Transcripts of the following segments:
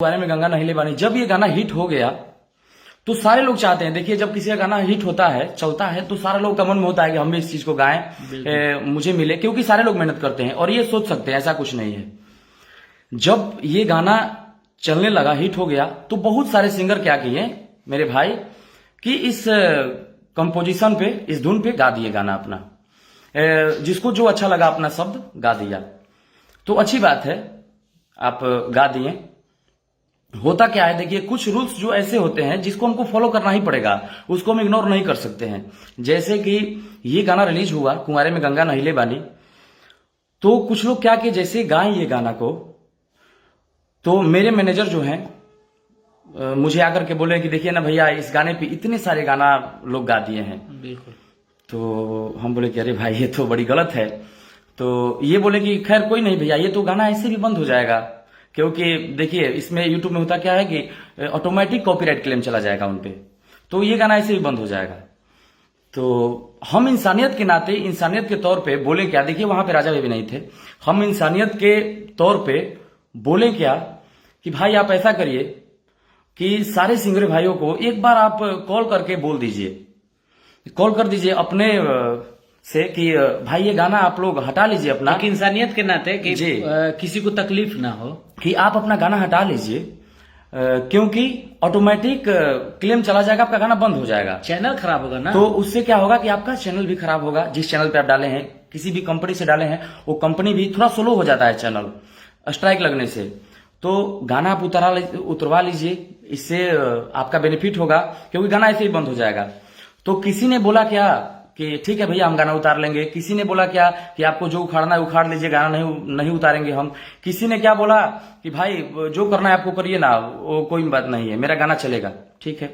बारे में गंगा नहिले बानी, जब ये गाना हिट हो गया तो सारे लोग चाहते हैं, देखिए जब किसी का गाना हिट होता है, चलता है, तो सारे लोग का मन में होता है कि हम भी इस चीज को गाएं, मुझे मिले, क्योंकि सारे लोग मेहनत करते हैं और ये सोच सकते हैं, ऐसा कुछ नहीं है। जब ये गाना चलने लगा, हिट हो गया, तो बहुत सारे सिंगर क्या किए मेरे भाई कि इस कंपोजिशन पे, इस धुन पे गा दिए गाना अपना, जिसको जो अच्छा लगा अपना शब्द गा दिया। तो अच्छी बात है, आप गा दिए। होता क्या है, देखिए कुछ रूल्स जो ऐसे होते हैं जिसको हमको फॉलो करना ही पड़ेगा, उसको हम इग्नोर नहीं कर सकते हैं। जैसे कि ये गाना रिलीज हुआ, कुंवारे में गंगा नहिले बानी, तो कुछ लोग क्या कि जैसे गाएं ये गाना को, तो मेरे मैनेजर जो हैं मुझे आकर के बोले कि देखिए ना भैया, इस गाने पे इतने सारे गाना लोग गा दिए हैं। बिल्कुल। तो हम बोले कि अरे भाई ये तो बड़ी गलत है। तो ये बोले कि खैर कोई नहीं भैया, ये तो गाना ऐसे भी बंद हो जाएगा, क्योंकि देखिए इसमें यूट्यूब में होता क्या है कि ऑटोमेटिक कॉपीराइट क्लेम चला जाएगा उन पे, तो ये गाना ऐसे भी बंद हो जाएगा। तो हम इंसानियत के नाते, इंसानियत के तौर पे बोले क्या, देखिए वहां पे राजा भी नहीं थे, हम इंसानियत के तौर पे बोले क्या कि भाई आप ऐसा करिए कि सारे सिंगर भाइयों को एक बार आप कॉल करके बोल दीजिए, कॉल कर दीजिए अपने से कि भाई ये गाना आप लोग हटा लीजिए अपना, एक इंसानियत के नाते कि किसी को तकलीफ ना हो, कि आप अपना गाना हटा लीजिए, क्योंकि ऑटोमेटिक क्लेम चला जाएगा, आपका गाना बंद हो जाएगा, चैनल खराब होगा ना। तो उससे क्या होगा कि आपका चैनल भी खराब होगा। जिस चैनल पे आप डाले हैं, किसी भी कंपनी से डाले हैं, वो कंपनी भी थोड़ा स्लो हो जाता है चैनल स्ट्राइक लगने से। तो गाना आप उतरवा लीजिए, इससे आपका बेनिफिट होगा, क्योंकि गाना ऐसे ही बंद हो जाएगा। तो किसी ने बोला क्या कि ठीक है भैया हम गाना उतार लेंगे, किसी ने बोला क्या कि आपको जो उखाड़ना है उखाड़ लीजिए, गाना नहीं उतारेंगे हम। किसी ने क्या बोला कि भाई जो करना है आपको करिए ना, वो कोई बात नहीं है, मेरा गाना चलेगा। ठीक है,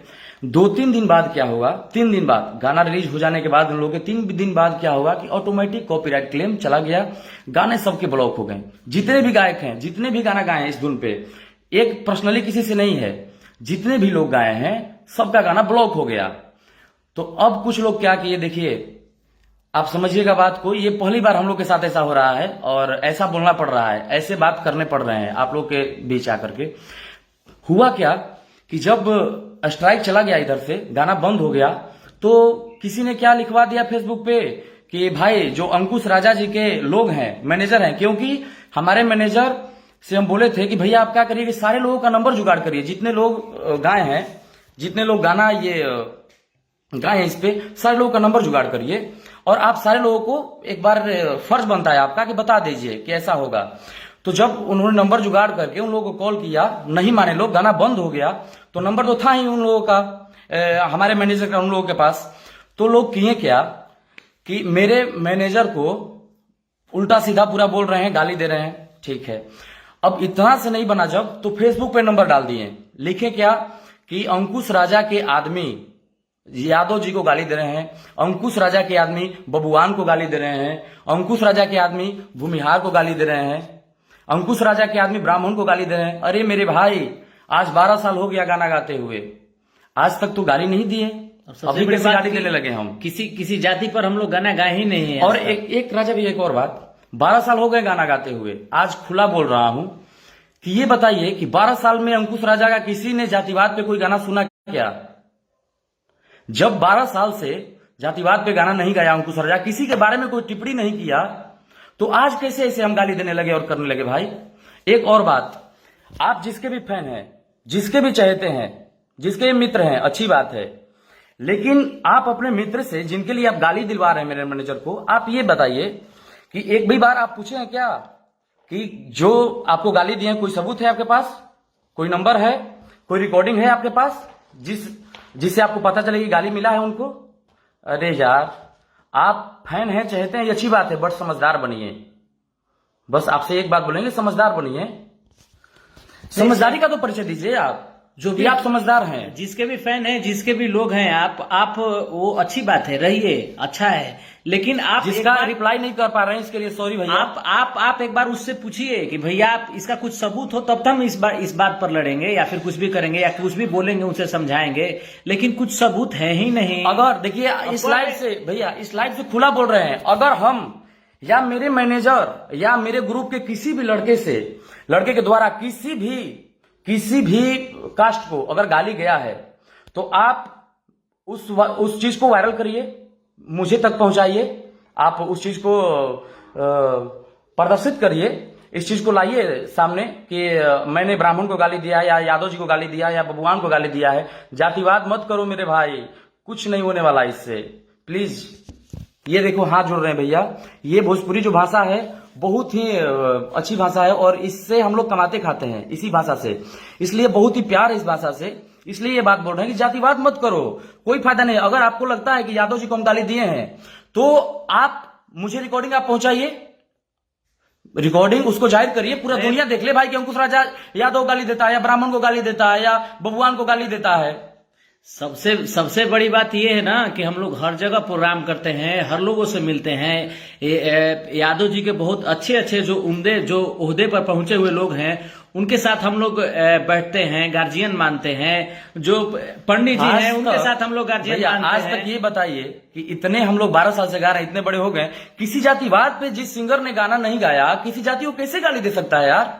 2-3 दिन बाद क्या होगा, 3 दिन बाद गाना रिलीज हो जाने के बाद उन लोगों के 3 दिन बाद क्या होगा कि ऑटोमेटिक कॉपीराइट क्लेम चला गया, गाने सबके ब्लॉक हो गए। जितने भी गायक हैं, जितने भी गाना गाए हैं इस धुन पे, एक पर्सनली किसी से नहीं है, जितने भी लोग गाए हैं सबका गाना ब्लॉक हो गया। तो अब कुछ लोग क्या किए, देखिए आप समझिएगा बात को, ये पहली बार हम लोग के साथ ऐसा हो रहा है और ऐसा बोलना पड़ रहा है, ऐसे बात करने पड़ रहे हैं आप लोग के बीच आकर के। हुआ क्या कि जब स्ट्राइक चला गया, इधर से गाना बंद हो गया, तो किसी ने क्या लिखवा दिया फेसबुक पे कि भाई जो अंकुश राजा जी के लोग हैं, मैनेजर हैं, क्योंकि हमारे मैनेजर से हम बोले थे कि भैया आप क्या करिए कि सारे लोगों का नंबर जुगाड़ करिए, जितने लोग गाए हैं, जितने लोग गाना ये गाए हैं, इस पे सारे लोगों का नंबर जुगाड़ करिए और आप सारे लोगों को एक बार फर्ज बनता है आपका कि बता दीजिए कि ऐसा होगा। तो जब उन्होंने नंबर जुगाड़ करके उन लोगों को कॉल किया, नहीं माने लोग, गाना बंद हो गया, तो नंबर तो था ही उन लोगों का, हमारे मैनेजर का उन लोगों के पास। तो लोग किए क्या कि मेरे मैनेजर को उल्टा सीधा पूरा बोल रहे हैं, गाली दे रहे हैं। ठीक है, अब इतना से नहीं बना, जब तो फेसबुक पे नंबर डाल दिए, लिखे क्या कि अंकुश राजा के आदमी यादव जी को गाली दे रहे हैं, अंकुश राजा के आदमी बबुआन को गाली दे रहे हैं, अंकुश राजा के आदमी भूमिहार को गाली दे रहे हैं, अंकुश राजा के आदमी ब्राह्मण को गाली दे रहे हैं। अरे मेरे भाई, आज 12 साल हो गया गाना गाते हुए, आज तक तो गाली नहीं दिए, अभी कैसे गाली देने लगे हम? किसी जाति पर हम लोग गाना गाए ही नहीं है। और एक राजा भी, एक और बात, 12 साल हो गए गाना गाते हुए, आज खुला बोल रहा हूं कि ये बताइए कि 12 साल में अंकुश राजा का किसी ने जातिवाद पे कोई गाना सुना क्या? जब 12 साल से जातिवाद पे गाना नहीं गाया अंकुश राजा, किसी के बारे में कोई टिप्पणी नहीं किया, तो आज कैसे ऐसे हम गाली देने लगे और करने लगे भाई? एक और बात, आप जिसके भी फैन हैं, जिसके भी चाहते हैं, जिसके भी मित्र हैं, अच्छी बात है, लेकिन आप अपने मित्र से जिनके लिए आप गाली दिलवा रहे हैं मेरे मैनेजर को, आप ये बताइए कि एक भी बार आप पूछे हैं क्या कि जो आपको गाली दिए कोई सबूत है आपके पास, कोई नंबर है, कोई रिकॉर्डिंग है आपके पास जिससे आपको पता चले कि गाली मिला है उनको? अरे यार, आप फैन हैं, चाहते हैं, ये अच्छी बात है, बट समझदार बनिए। बस आपसे एक बात बोलेंगे, समझदार बनिए, समझदारी का तो परिचय दीजिए आप, जो भी आप समझदार हैं। जिसके भी फैन हैं, जिसके भी लोग हैं, आप वो अच्छी बात है, रहिए, अच्छा है, लेकिन आप जिसका रिप्लाई नहीं कर पा रहे हैं, इसके लिए सॉरी भैया। आप एक बार उससे पूछिए कि भैया आप इसका कुछ सबूत हो, तब तो हम इस बात पर लड़ेंगे या फिर कुछ भी करेंगे या कुछ भी बोलेंगे, उनसे समझाएंगे, लेकिन कुछ सबूत है ही नहीं। अगर देखिए इस लाइव से भैया, इस लाइव से खुला बोल रहे हैं, अगर हम या मेरे मैनेजर या मेरे ग्रुप के किसी भी लड़के के द्वारा किसी भी किसी भी कास्ट को अगर गाली गया है तो आप उस चीज को वायरल करिए, मुझे तक पहुंचाइए, आप उस चीज को प्रदर्शित करिए, इस चीज को लाइए सामने कि मैंने ब्राह्मण को गाली दिया है या यादव जी को गाली दिया है या बबुआन को गाली दिया है। जातिवाद मत करो मेरे भाई, कुछ नहीं होने वाला इससे, प्लीज। ये देखो हाथ जोड़ रहे हैं भैया, ये भोजपुरी जो भाषा है बहुत ही अच्छी भाषा है और इससे हम लोग कमाते खाते हैं, इसी भाषा से, इसलिए बहुत ही प्यार है इस भाषा से, इसलिए ये बात बोल रहे हैं कि जातिवाद मत करो, कोई फायदा नहीं। अगर आपको लगता है कि यादव जी को हम गाली दिए हैं तो आप मुझे रिकॉर्डिंग आप पहुंचाइए, रिकॉर्डिंग उसको जाहिर करिए, पूरा दुनिया देख ले भाई कि अंकुश राजा यादव गाली देता है या ब्राह्मण को गाली देता है या बबुआन को गाली देता है। सबसे बड़ी बात यह है ना कि हम लोग हर जगह प्रोग्राम करते हैं, हर लोगों से मिलते हैं। यादव जी के बहुत अच्छे जो उम्दे जो ओहदे पर पहुंचे हुए लोग हैं उनके साथ हम लोग बैठते हैं, गार्जियन मानते हैं। जो पंडित जी हैं उनके साथ हम लोग गार्जियन मानते हैं। आज तक ये बताइए कि इतने हम लोग 12 साल से गा रहे हैं, इतने बड़े हो गए, किसी जातिवाद पे जिस सिंगर ने गाना नहीं गाया, किसी जाति को कैसे गाली दे सकता है यार?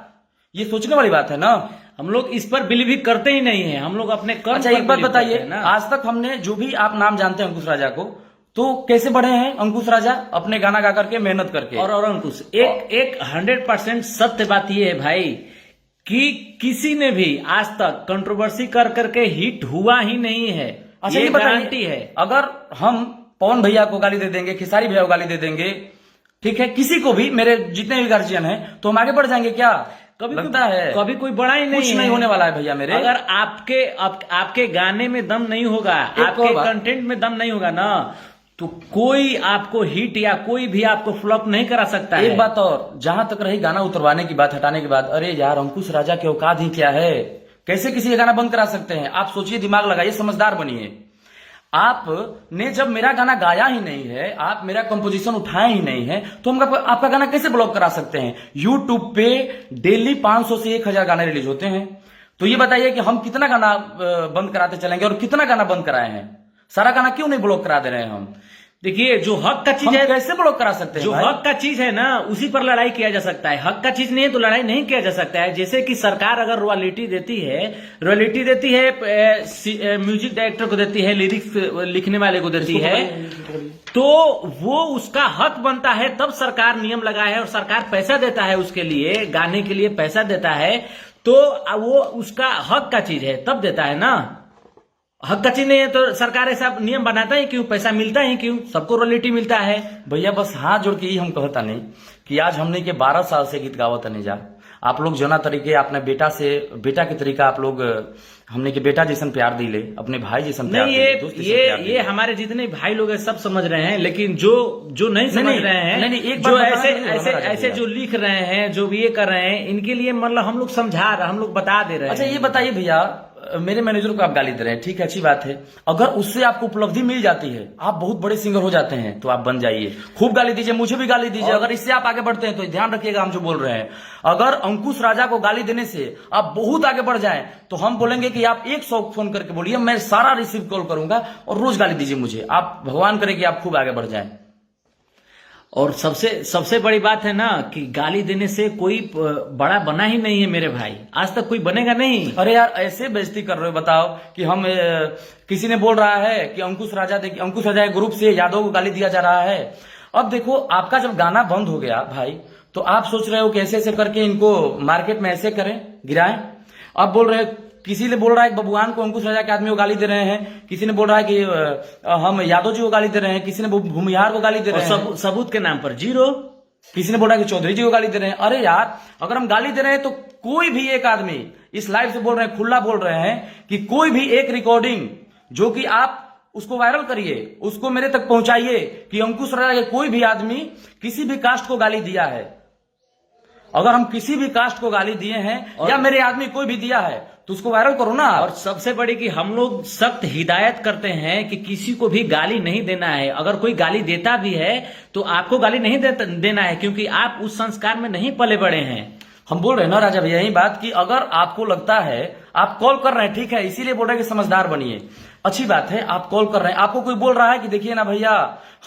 ये सोचने वाली बात है ना। हम लोग इस पर बिलीव करते ही नहीं है, हम लोग अपने कर्म। अच्छा एक बात बताइए, आज तक हमने जो भी आप नाम जानते हैं अंकुश राजा को, तो कैसे बढ़े हैं अंकुश राजा? अपने गाना गा करके, मेहनत करके। और अंकुश एक 100% सत्य बात यह है भाई कि किसी ने भी आज तक कंट्रोवर्सी कर करके हिट हुआ ही नहीं है। अच्छा ये गारंटी है। अगर हम पवन भैया को गाली दे देंगे, खेसारी भैया को गाली दे देंगे, ठीक है, किसी को भी, मेरे जितने भी गार्जियन हैं, तो हम आगे बढ़ जाएंगे क्या? कभी लगता है कभी कोई बड़ा ही नहीं, कुछ नहीं होने वाला है भैया मेरे। अगर आपके गाने में दम नहीं होगा, आपके कंटेंट में दम नहीं होगा ना, तो कोई आपको हिट या कोई भी आपको फ्लॉप नहीं करा सकता है। एक बात और, जहां तक रही गाना उतरवाने की बात, हटाने की बात, अरे यार अंकुश राजा के औकात ही क्या है? कैसे किसी का गाना बंद करा सकते हैं? आप सोचिए, दिमाग लगाइए, समझदार बनिए। आपने जब मेरा गाना गाया ही नहीं है, आप मेरा कंपोजिशन उठाए ही नहीं है, तो हम आपका गाना कैसे ब्लॉक करा सकते हैं? यूट्यूब पे डेली 500 से 1000 गाने रिलीज होते हैं, तो ये बताइए कि हम कितना गाना बंद कराते चलेंगे और कितना गाना बंद कराए हैं? सारा गाना क्यों नहीं ब्लॉक करा दे रहे हैं हम? देखिए, जो हक का चीज है कैसे ब्लॉक करा सकते हैं? जो हक का चीज है ना, उसी पर लड़ाई किया जा सकता है। हक का चीज नहीं है तो लड़ाई नहीं किया जा सकता है। जैसे कि सरकार अगर रॉयल्टी देती है म्यूजिक डायरेक्टर को देती है, लिरिक्स लिखने वाले को देती है, तो वो उसका हक बनता है। तब सरकार नियम लगाए है और सरकार पैसा देता है उसके लिए, गाने के लिए पैसा देता है, तो वो उसका हक का चीज है तब देता है ना। हक का चीज नहीं है तो सरकार ऐसा नियम बनाता है क्यों? पैसा मिलता है क्यों? सबको रॉयल्टी मिलता है भैया। बस हाथ जोड़ के ही हम कहता नहीं कि आज हमने के 12 साल से गीत गावत नहीं जा, आप लोग जना तरीके अपने बेटा के तरीका आप लोग हमने के बेटा जैसन प्यार दिले, अपने भाई जैसन प्यार दिले। ये हमारे जितने भाई लोग हैं सब समझ रहे हैं, लेकिन जो नहीं समझ रहे हैं, जो ऐसे जो लिख रहे हैं, जो भी ये कर रहे हैं, इनके लिए मतलब हम लोग समझा रहे, हम लोग बता दे रहे हैं। अच्छा ये बताइए भैया, मेरे मैनेजर को आप गाली दे रहे हैं, ठीक है, अच्छी बात है। अगर उससे आपको उपलब्धि मिल जाती है, आप बहुत बड़े सिंगर हो जाते हैं, तो आप बन जाइए, खूब गाली दीजिए, मुझे भी गाली दीजिए। अगर इससे आप आगे बढ़ते हैं तो ध्यान रखिएगा हम जो बोल रहे हैं। अगर अंकुश राजा को गाली देने से आप बहुत आगे बढ़ जाएं, तो हम बोलेंगे कि आप 100 फोन करके बोलिए, मैं सारा रिसीव कॉल करूंगा और रोज गाली दीजिए मुझे। आप भगवान करे कि आप खूब आगे बढ़ जाएं। और सबसे बड़ी बात है ना कि गाली देने से कोई बड़ा बना ही नहीं है मेरे भाई, आज तक कोई बनेगा नहीं। अरे यार ऐसे बेइज्जती कर रहे हो, बताओ कि हम किसी ने बोल रहा है कि अंकुश राजा के ग्रुप से यादव को गाली दिया जा रहा है। अब देखो, आपका जब गाना बंद हो गया भाई, तो आप सोच रहे हो कि ऐसे ऐसे करके इनको मार्केट में ऐसे करें, गिराएं। अब बोल रहे हैं, किसी ने बोल रहा है कि बबुआन को अंकुश राजा के आदमी को गाली दे रहे हैं, किसी ने बोल रहा है कि हम यादव जी को गाली दे रहे हैं, किसी ने भूमिहार को गाली दे रहे हैं, सबूत के नाम पर जीरो। किसी ने बोला कि चौधरी जी को गाली दे रहे हैं। अरे यार, अगर हम गाली दे रहे हैं तो कोई भी एक आदमी इस लाइव से बोल रहे हैं, खुला बोल रहे हैं कि कोई भी एक रिकॉर्डिंग जो कि आप उसको वायरल करिए, उसको मेरे तक पहुंचाइए कि अंकुश राजा के कोई भी आदमी किसी भी कास्ट को गाली दिया है। अगर हम किसी भी कास्ट को गाली दिए हैं या मेरे आदमी कोई भी दिया है, तो उसको वायरल करो ना। और सबसे बड़ी कि हम लोग सख्त हिदायत करते हैं कि किसी को भी गाली नहीं देना है। अगर कोई गाली देता भी है तो आपको गाली नहीं देना है, क्योंकि आप उस संस्कार में नहीं पले बड़े हैं। हम बोल रहे हैं ना राजा भैया यही बात कि अगर आपको लगता है, आप कॉल कर रहे हैं, ठीक है, इसीलिए बोल रहे हैं कि समझदार बनिए, अच्छी बात है, आप कॉल कर रहे हैं, आपको कोई बोल रहा है कि देखिए ना भैया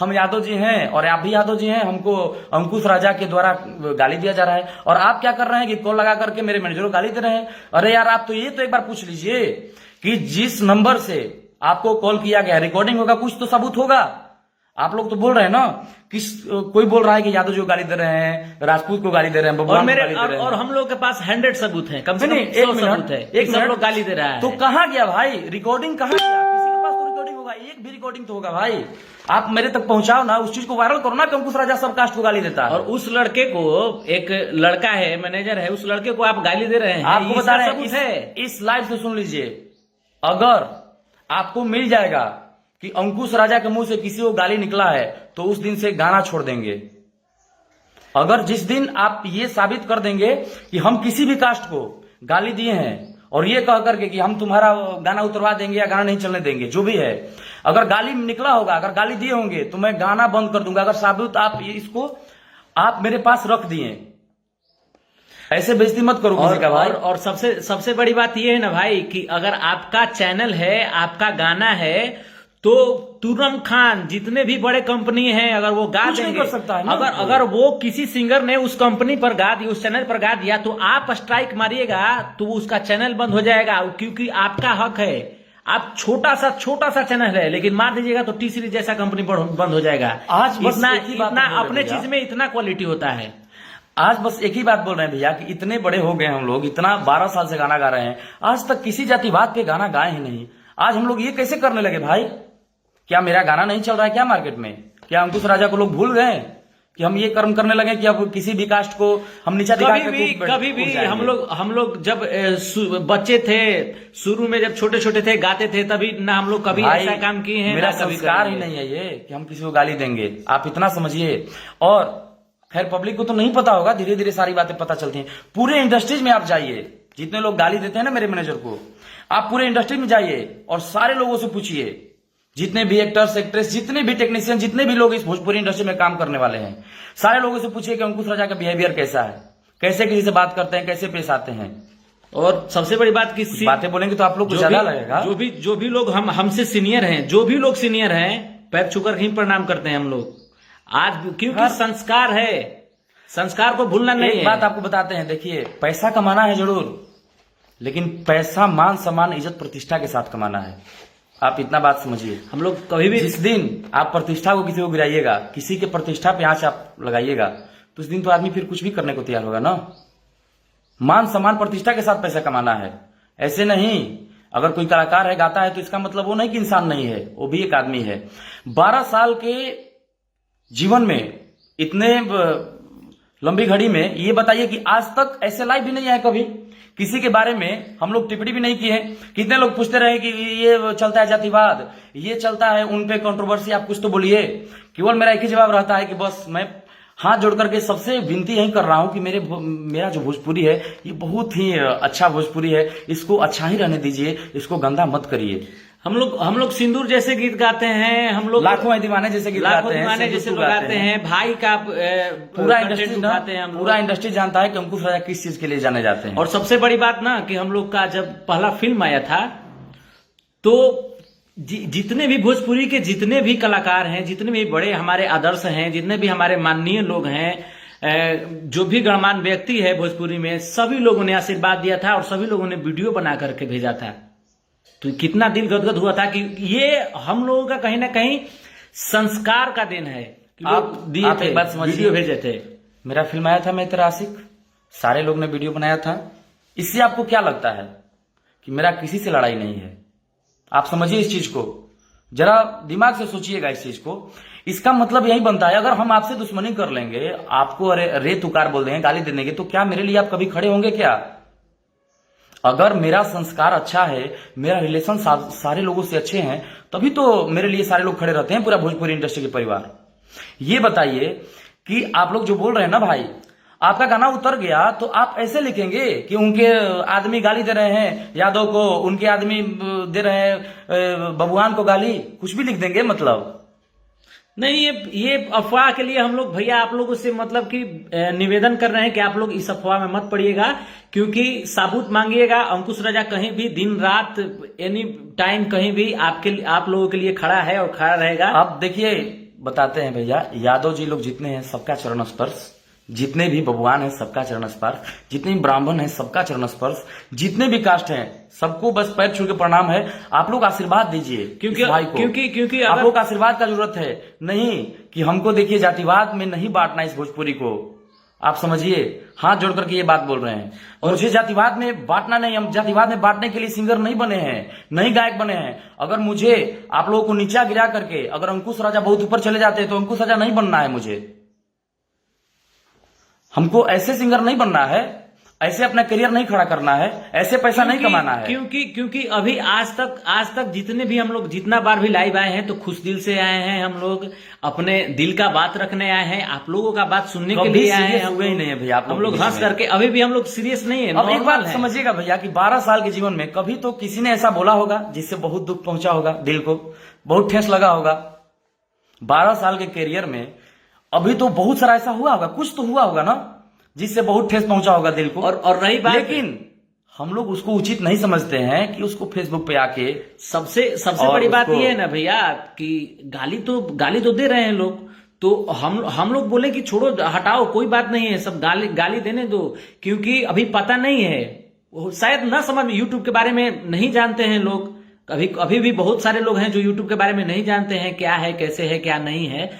हम यादव जी हैं और आप भी यादव जी हैं, हमको अंकुश राजा के द्वारा गाली दिया जा रहा है, और आप क्या कर रहे हैं कि कॉल लगा करके मेरे मैनेजर को गाली दे रहे हैं। अरे यार, आप तो ये तो एक बार पूछ लीजिए कि जिस नंबर से आपको कॉल किया गया रिकॉर्डिंग होगा, कुछ तो सबूत होगा। आप लोग तो बोल रहे हैं ना, कोई बोल रहा है कि यादव जी को गाली दे रहे हैं, राजपूत को गाली दे रहे हैं, और बबुआन को मेरे गाली दे रहे हैं। और हम लोग के पास 100 सबूत हैं, कम से कम नहीं, 100 सबूत है, एक सब मिनट लोग गाली दे रहा है। तो कहाँ गया भाई रिकॉर्डिंग, कहाँ गया? किसी के पास तो रिकॉर्डिंग होगा, एक भी रिकॉर्डिंग तो होगा भाई। आप मेरे तक पहुंचाओ ना, उस चीज को वायरल करो ना कि अंकुश राजा सब कास्ट को गाली देता है। और उस लड़के को, एक लड़का है मैनेजर है, उस लड़के को आप गाली दे रहे हैं, आपको बता रहे सबूत हैं, इस लाइव से सुन लीजिए, अगर आपको मिल जाएगा कि अंकुश राजा के मुंह से किसी को गाली निकला है तो उस दिन से गाना छोड़ देंगे। अगर जिस दिन आप ये साबित कर देंगे कि हम किसी भी कास्ट को गाली दिए हैं और ये कह करके कि हम तुम्हारा गाना उतरवा देंगे या गाना नहीं चलने देंगे, जो भी है, अगर गाली निकला होगा, अगर गाली दिए होंगे तो मैं गाना बंद कर दूंगा। अगर साबित आप इसको आप मेरे पास रख दिए, ऐसे बेइज्जती मत करो किसी का भाई। और सबसे बड़ी बात ये है ना भाई कि अगर आपका चैनल है, आपका गाना है, तो तुरम खान जितने भी बड़े कंपनी हैं, अगर वो गा कुछ नहीं देंगे, कर सकता है ना। अगर वो किसी सिंगर ने उस कंपनी पर गा दिया, उस चैनल पर गा दिया, तो आप स्ट्राइक मारिएगा तो उसका चैनल बंद हो जाएगा, क्योंकि आपका हक है। आप छोटा सा चैनल है, लेकिन मार दीजिएगा तो टी सीरीज जैसा कंपनी पर बंद हो जाएगा। आज बस इतना एक ही बात इतना बोल रहे अपने भैया। चीज में इतना क्वालिटी होता है। आज बस एक ही बात बोल रहे हैं भैया कि इतने बड़े हो गए हम लोग, इतना 12 साल से गाना गा रहे हैं, आज तक किसी जातिवाद पे गाना गाए ही नहीं। आज हम लोग ये कैसे करने लगे भाई? क्या मेरा गाना नहीं चल रहा है क्या मार्केट में? क्या अंकुश राजा को लोग भूल गए कि हम ये कर्म करने लगे कि अब किसी भी कास्ट को हम नीचा दिखा कभी भी हम लोग जब बच्चे थे, शुरू में जब छोटे छोटे थे, गाते थे, तभी ना हम लोग कभी ऐसा काम किए हैं। मेरा संस्कार ही नहीं है ये कि हम किसी को गाली देंगे, आप इतना समझिए। और खैर पब्लिक को तो नहीं पता होगा, धीरे धीरे सारी बातें पता चलती हैं। पूरे इंडस्ट्रीज में आप जाइए, जितने लोग गाली देते हैं ना मेरे मैनेजर को, आप पूरे इंडस्ट्री में जाइए और सारे लोगों से पूछिए, जितने भी एक्टर्स, एक्ट्रेस, जितने भी टेक्नीशियन, जितने भी लोग इस भोजपुरी इंडस्ट्री में काम करने वाले हैं, सारे लोगों से पूछिए कि अंकुश राजा का बिहेवियर कैसा है, कैसे किसी से बात करते हैं, कैसे पेश आते हैं। और सबसे बड़ी बात की बातें बोलेंगे तो आप लोग को ज्यादा लगेगा। जो भी लोग हमसे सीनियर हैं, जो भी लोग सीनियर हैं, पैर छूकर ही प्रणाम करते हैं हम लोग आज, क्योंकि संस्कार है, संस्कार को भूलना नहीं है। एक बात आपको बताते हैं, देखिए, पैसा कमाना है जरूर, लेकिन पैसा मान सम्मान इज्जत प्रतिष्ठा के साथ कमाना है। आप इतना बात समझिए। हम लोग कभी भी, जिस दिन आप प्रतिष्ठा को किसी को गिराइएगा, किसी के प्रतिष्ठा पे आंच आप लगाइएगा, तो उस दिन तो आदमी फिर कुछ भी करने को तैयार होगा ना। मान सम्मान प्रतिष्ठा के साथ पैसा कमाना है, ऐसे नहीं। अगर कोई कलाकार है, गाता है, तो इसका मतलब वो नहीं कि इंसान नहीं है, वो भी एक आदमी है। 12 साल के जीवन में, इतने लंबी घड़ी में, ये बताइए कि आज तक ऐसे लाइव भी नहीं आए कभी, किसी के बारे में हम लोग टिप्पणी भी नहीं किए। कितने लोग पूछते रहे कि ये चलता है जातिवाद, ये चलता है, उन पे कंट्रोवर्सी, आप कुछ तो बोलिए। केवल मेरा एक ही जवाब रहता है कि बस मैं हाथ जोड़ करके सबसे विनती यही कर रहा हूं कि मेरा जो भोजपुरी है, ये बहुत ही अच्छा भोजपुरी है, इसको अच्छा ही रहने दीजिए, इसको गंदा मत करिए। हम लोग सिंदूर जैसे गीत गाते हैं, हम लोग लाखों दीवाने जैसे गीत गाते हैं, जैसे लोग गाते हैं, भाई का पूरा इंडस्ट्री जानता है कि अंकुश राजा किस चीज के लिए जाने जाते हैं। और सबसे बड़ी बात ना कि हम लोग का जब पहला फिल्म आया था, तो जितने भी भोजपुरी के जितने भी कलाकार हैं, जितने भी बड़े हमारे आदर्श हैं, जितने भी हमारे माननीय लोग हैं, जो भी गणमान्य व्यक्ति है भोजपुरी में, सभी लोगों ने आशीर्वाद दिया था और सभी लोगों ने वीडियो बना करके भेजा था। तो कितना दिल गदगद हुआ था कि ये हम लोगों का कहीं ना कहीं संस्कार का दिन है कि आप दिए थे, एक बात समझिए, वीडियो भेजे थे। मेरा फिल्म आया था, मैं तेरा आशिक, सारे लोग ने वीडियो बनाया था। इससे आपको क्या लगता है कि मेरा किसी से लड़ाई नहीं है? आप समझिए इस चीज को, जरा दिमाग से सोचिएगा इस चीज को। इसका मतलब यही बनता है, अगर हम आपसे दुश्मनी कर लेंगे, आपको रे तुकार बोल देंगे, गाली दे देंगे, तो क्या मेरे लिए आप कभी खड़े होंगे क्या? अगर मेरा संस्कार अच्छा है, मेरा रिलेशन सारे लोगों से अच्छे हैं, तभी तो मेरे लिए सारे लोग खड़े रहते हैं, पूरा भोजपुरी इंडस्ट्री के परिवार। ये बताइए कि आप लोग जो बोल रहे हैं ना भाई, आपका गाना उतर गया तो आप ऐसे लिखेंगे कि उनके आदमी गाली दे रहे हैं यादव को, उनके आदमी दे रहे हैं बबुआन को गाली, कुछ भी लिख देंगे मतलब। नहीं, ये अफवाह के लिए हम लोग भैया आप लोगों से मतलब कि निवेदन कर रहे हैं कि आप लोग इस अफवाह में मत पड़िएगा, क्योंकि साबुत मांगिएगा। अंकुश राजा कहीं भी दिन रात एनी टाइम कहीं भी आप लोगों के लिए खड़ा है और खड़ा रहेगा। अब देखिए बताते हैं भैया, यादव जी लोग जितने हैं सबका चरण स्पर्श, जितने भी भगवान है सबका चरण स्पर्श, जितने भी ब्राह्मण है सबका चरण स्पर्श, जितने भी कास्ट हैं सबको बस पैर छू के प्रणाम है। आप लोग आशीर्वाद दीजिए क्योंकि इस भाई को, क्योंकि आप लोग आशीर्वाद का जरूरत है। नहीं कि हमको देखिए जातिवाद में नहीं बांटना इस भोजपुरी को, आप समझिए, हाथ जोड़ करके ये बात बोल रहे हैं। और मुझे जातिवाद में बांटना नहीं, हम जातिवाद में बांटने के लिए सिंगर नहीं बने हैं, नहीं गायक बने हैं। अगर मुझे आप लोगों को नीचा गिरा करके अगर अंकुश राजा बहुत ऊपर चले जाते हैं तो अंकुश राजा नहीं बनना है मुझे। हमको ऐसे सिंगर नहीं बनना है, ऐसे अपना करियर नहीं खड़ा करना है, ऐसे पैसा नहीं कमाना है। क्योंकि अभी आज तक जितने भी हम लोग जितना बार भी लाइव आए हैं तो खुश दिल से आए हैं, हम लोग अपने दिल का बात रखने आए हैं, आप लोगों का बात सुनने के लिए आए हैं। हुए ही नहीं है भैया, हम लोग हंस करके, अभी भी हम लोग सीरियस नहीं है। अब एक बात समझिएगा भैया कि 12 साल के जीवन में कभी तो किसी ने ऐसा बोला होगा जिससे बहुत दुख पहुंचा होगा, दिल को बहुत ठेस लगा होगा। 12 साल के करियर में अभी तो बहुत सारा ऐसा हुआ होगा, कुछ तो हुआ होगा ना जिससे बहुत ठेस पहुंचा होगा दिल को। और रही बात, लेकिन हम लोग उसको उचित नहीं समझते हैं कि उसको फेसबुक पे आके सबसे बड़ी बात यह है ना भैया कि गाली तो दे रहे हैं लोग, तो हम लोग बोले कि छोड़ो हटाओ कोई बात नहीं है, सब गाली देने दो, क्योंकि अभी पता नहीं है, शायद ना समझ में, यूट्यूब के बारे में नहीं जानते हैं लोग। अभी भी बहुत सारे लोग हैं जो यूट्यूब के बारे में नहीं जानते हैं क्या है, कैसे है, क्या नहीं है।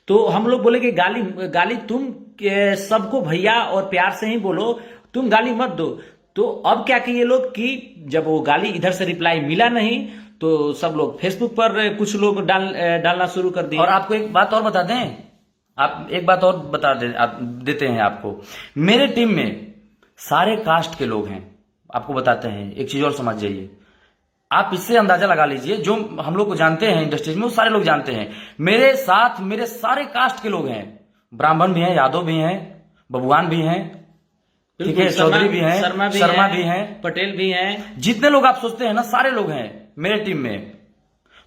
तो हम लोग बोले कि गाली तुम सबको भैया और प्यार से ही बोलो, तुम गाली मत दो। तो अब क्या किए लोग कि जब वो गाली इधर से रिप्लाई मिला नहीं तो सब लोग फेसबुक पर कुछ लोग डालना शुरू कर दिए। और आपको एक बात और बता दें, आप एक बात और देते हैं आपको, मेरे टीम में सारे कास्ट के लोग हैं। आपको बताते हैं एक चीज और समझ जाइए, आप इससे अंदाजा लगा लीजिए, जो हम लोग को जानते हैं इंडस्ट्रीज में वो सारे लोग जानते हैं। मेरे साथ मेरे सारे कास्ट के लोग हैं, ब्राह्मण भी हैं, यादव भी हैं, बबुआन भी हैं, ठीक है, चौधरी भी हैं, शर्मा भी हैं, पटेल भी हैं, जितने लोग आप सोचते हैं ना सारे लोग हैं मेरे टीम में।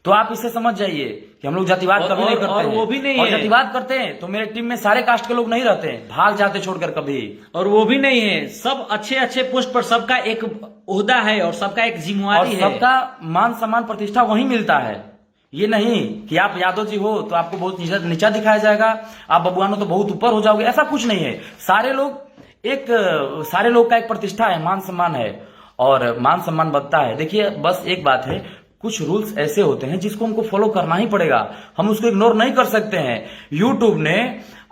तो आप इससे समझ जाइए कि हम लोग जातिवाद कभी नहीं करते और हैं। वो भी नहीं और है, जातिवाद करते हैं तो मेरे टीम में सारे कास्ट के लोग नहीं रहते हैं, भाग जाते छोड़कर कभी। और वो भी नहीं है, सब अच्छे पोस्ट पर सबका एक ओहदा है और सबका एक जिम्मेवारी है, सबका मान सम्मान प्रतिष्ठा वहीं मिलता है। ये नहीं कि आप यादव जी हो तो आपको बहुत नीचा दिखाया जाएगा, आप बबुआन हो तो बहुत ऊपर हो जाओगे, ऐसा कुछ नहीं है। सारे लोग का एक प्रतिष्ठा है, मान सम्मान है, और मान सम्मान बनता है। देखिए बस एक बात है, कुछ रूल्स ऐसे होते हैं जिसको हमको फॉलो करना ही पड़ेगा, हम उसको इग्नोर नहीं कर सकते हैं। यूट्यूब ने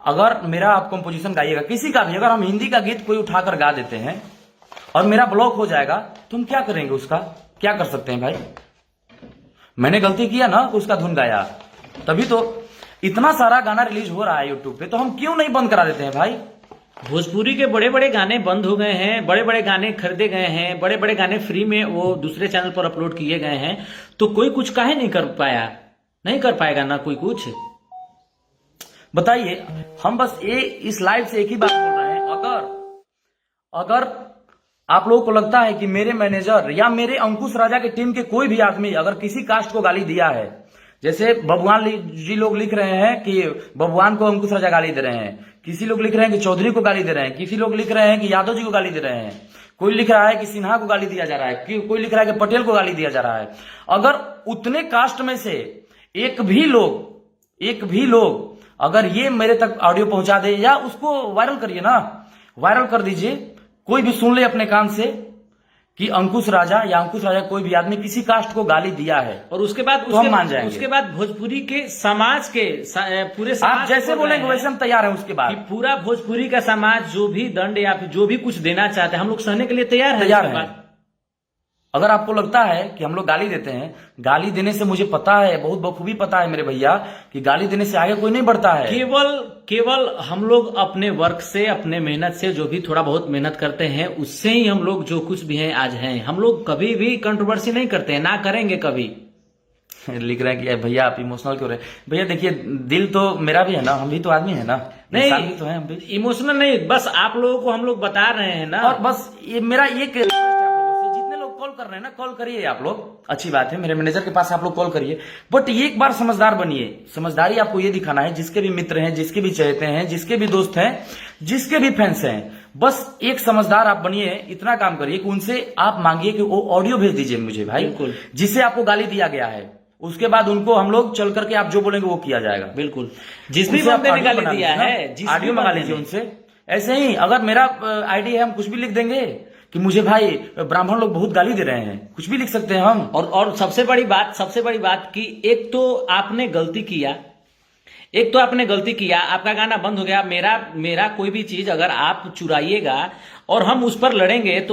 अगर मेरा आप कंपोजिशन गाइएगा किसी का भी, अगर हम हिंदी का गीत कोई उठाकर गा देते हैं और मेरा ब्लॉक हो जाएगा तो हम क्या करेंगे, उसका क्या कर सकते हैं भाई? मैंने गलती किया ना, उसका धुन गाया, तभी तो इतना सारा गाना रिलीज हो रहा है यूट्यूब पे, तो हम क्यों नहीं बंद करा देते हैं भाई? भोजपुरी के बड़े बड़े गाने बंद हो गए हैं, बड़े बड़े गाने खरीदे गए हैं, बड़े बड़े गाने फ्री में वो दूसरे चैनल पर अपलोड किए गए हैं, तो कोई कुछ काहे नहीं कर पाया, नहीं कर पाएगा ना कोई कुछ। बताइए, हम बस इस लाइव से एक ही बात बोल रहे हैं, अगर आप लोगों को लगता है कि मेरे मैनेजर या मेरे अंकुश राजा की टीम के कोई भी आदमी अगर किसी कास्ट को गाली दिया है, जैसे बबुआन जी लोग लिख रहे हैं कि बबुआन को अंकुश राजा गाली दे रहे हैं, किसी लोग लिख रहे हैं कि चौधरी को गाली दे रहे हैं, किसी लोग लिख रहे हैं कि यादव जी को गाली दे रहे हैं, कोई लिख रहा है कि सिन्हा को गाली दिया जा रहा है, कोई लिख रहा है कि पटेल को गाली दिया जा रहा है। अगर उतने कास्ट में से एक भी लोग अगर ये मेरे तक ऑडियो पहुंचा दे या उसको वायरल करिए ना, वायरल कर दीजिए, कोई भी सुन ले अपने कान से कि अंकुश राजा कोई भी आदमी किसी कास्ट को गाली दिया है, और उसके बाद तो हम मान जाएंगे। उसके बाद भोजपुरी के समाज के पूरे समाज, आप जैसे बोलेंगे वैसे हम तैयार हैं। उसके बाद पूरा भोजपुरी का समाज जो भी दंड या फिर जो भी कुछ देना चाहते हैं हम लोग सहने के लिए तैयार हैं। अगर आपको लगता है कि हम लोग गाली देते हैं, गाली देने से मुझे पता है, बहुत बखूबी पता है मेरे भैया, कि गाली देने से आगे कोई नहीं बढ़ता है। केवल हम लोग अपने वर्क से, अपने मेहनत से, जो भी थोड़ा बहुत मेहनत करते हैं उससे ही हम लोग जो कुछ भी हैं आज हैं। हम लोग कभी भी कंट्रोवर्सी नहीं करते हैं, ना करेंगे कभी। लिख रहे हैं कि भैया आप इमोशनल क्यों रहे? भैया देखिए, दिल तो मेरा भी है ना, हम भी तो आदमी है ना, नहीं तो है, हम भी इमोशनल नहीं, बस आप लोगों को हम लोग बता रहे हैं ना। और बस ये मेरा एक रहे हैं ना, कॉल करिए आप लोग, अच्छी बात है, मेरे मैनेजर के पास आप लोग कॉल करिए, बट ये एक बार समझदार बनिए। समझदारी आपको ये दिखाना है, जिसके भी मित्र हैं, जिसके भी चहेते हैं, जिसके भी दोस्त हैं, जिसके भी फैंस हैं, बस एक समझदार आप बनिए। इतना काम करिए कि उनसे आप मांगिए कि वो ऑडियो भेज दीजिए मुझे भाई, बिल्कुल। जिससे आपको गाली दिया गया है, उसके बाद उनको हम लोग चल करके आप जो बोलेंगे वो किया जाएगा। बिल्कुल, जिस भी उनसे आप बंदे ने ऑडियो गाली बना दिया लीजिए ना, है, जिस भी ऑडियो मंगा बंदे लीजिए ने। उनसे। ऐसे ही अगर मेरा आईडी है, हम कुछ भी लिख देंगे कि मुझे भाई ब्राह्मण लोग बहुत गाली दे रहे हैं, कुछ भी लिख सकते हैं हम। और सबसे बड़ी बात कि एक तो आपने गलती किया, आपका गाना बंद हो गया। मेरा कोई भी चीज अगर आप चुराइएगा और हम उस पर लड़ेंगे तो